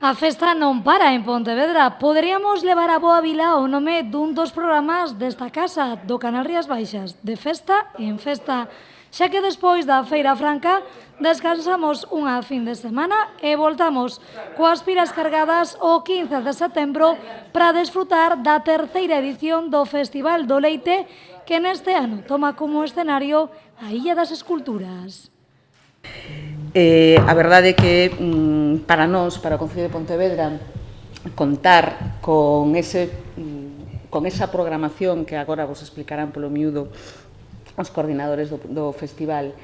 A festa non para en Pontevedra. Poderíamos levar a boa vila o nome dun dos programas desta casa, do Canal Rías Baixas, de festa en festa, xa que despois da Feira Franca descansamos unha fin de semana e voltamos coas pilas cargadas o 15 de setembro para desfrutar da terceira edición do Festival do Leite, que neste ano toma como escenario a Illa das Esculturas. A verdade é que para nós, para o Concello de Pontevedra, contar con esa programación que agora vos explicarán polo miúdo os coordinadores do festival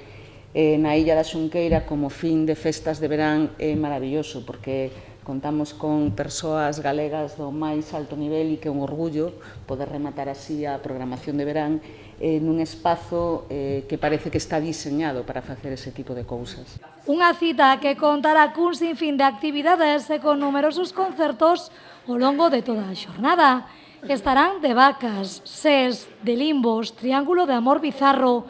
na Illa da Xunqueira como fin de festas de verán é maravilloso, porque contamos con persoas galegas do máis alto nivel e que é un orgullo poder rematar así a programación de verán nun espazo que parece que está diseñado para facer ese tipo de cousas. Unha cita que contará cun sinfín de actividades e con numerosos concertos ao longo de toda a xornada. Estarán de Vacas, Sés, de Limbos, Triángulo de Amor Bizarro,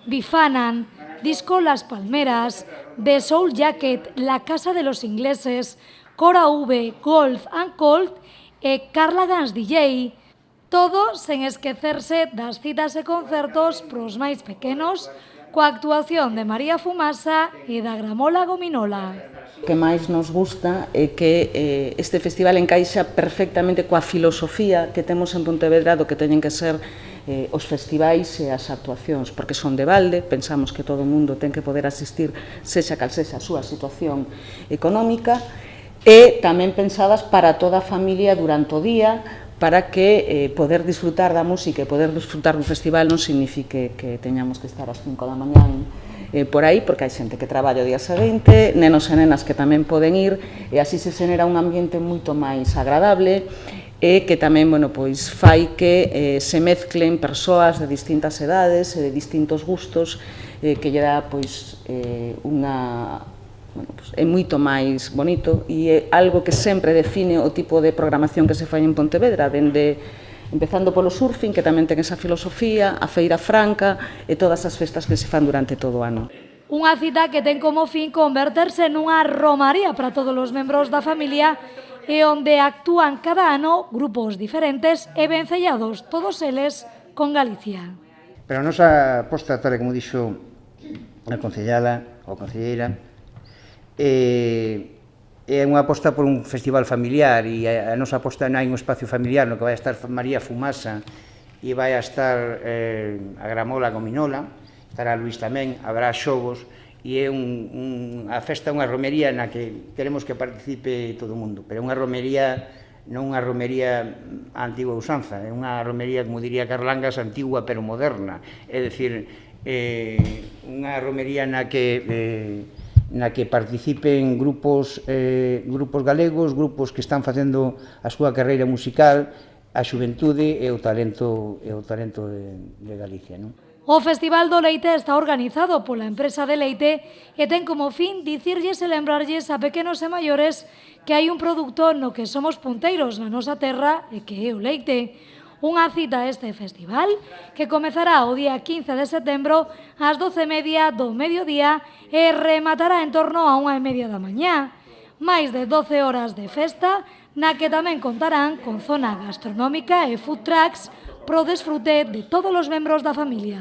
Bifanan, Disco Las Palmeras, The Soul Jacket, La Casa de los Ingleses, Cora V, Golf and Colt e Carla Gans DJ. Todo sen esquecerse das citas e concertos pros máis pequenos, coa actuación de María Fumasa e da Gramola Gominola. O que máis nos gusta é que este festival encaixa perfectamente coa filosofía que temos en Pontevedra do que teñen que ser os festivais e as actuacións, porque son de balde, pensamos que todo o mundo ten que poder asistir, sexa cal sexa a súa situación económica, e tamén pensadas para toda a familia durante o día, para que poder disfrutar da música e poder disfrutar do festival non signifique que teñamos que estar ás 5 da mañán por aí, porque hai xente que traballa o día seguinte, nenos e nenas que tamén poden ir, e así se xenera un ambiente moito máis agradable e que tamén, bueno, pois fai que se mezclen persoas de distintas edades e de distintos gustos, que lle dá pois unha... Bueno, pues é moito máis bonito e é algo que sempre define o tipo de programación que se fai en Pontevedra, empezando polo surfing, que tamén ten esa filosofía, a Feira Franca e todas as festas que se fan durante todo o ano. Unha cita que ten como fin converterse nunha romaría para todos os membros da familia e onde actúan cada ano grupos diferentes e vencellados, todos eles con Galicia. Pero a nosa aposta, tal como dixo a concellala ou concelleira, é unha aposta por un festival familiar e a nosa aposta non hai un espacio familiar no que vai estar María Fumasa e vai estar a Gramola Gominola, estará Luís tamén, habrá xogos e é a festa é unha romería na que queremos que participe todo o mundo, pero é unha romería non unha romería antigua usanza, é unha romería, como diría Carlangas, antigua pero moderna, é dicir, unha romería na que participen grupos galegos, grupos que están facendo a súa carreira musical, a xuventude e o talento de Galicia, non? O Festival do Leite está organizado pola empresa de leite e ten como fin dicirlles e lembrarlles a pequenos e maiores que hai un produto no que somos punteiros na nosa terra e que é o leite. Unha cita a este festival que comezará o día 15 de setembro ás 12:30 do mediodía e rematará en torno a 1:30 da mañá. Máis de 12 horas de festa na que tamén contarán con zona gastronómica e food trucks pro desfrute de todos os membros da familia.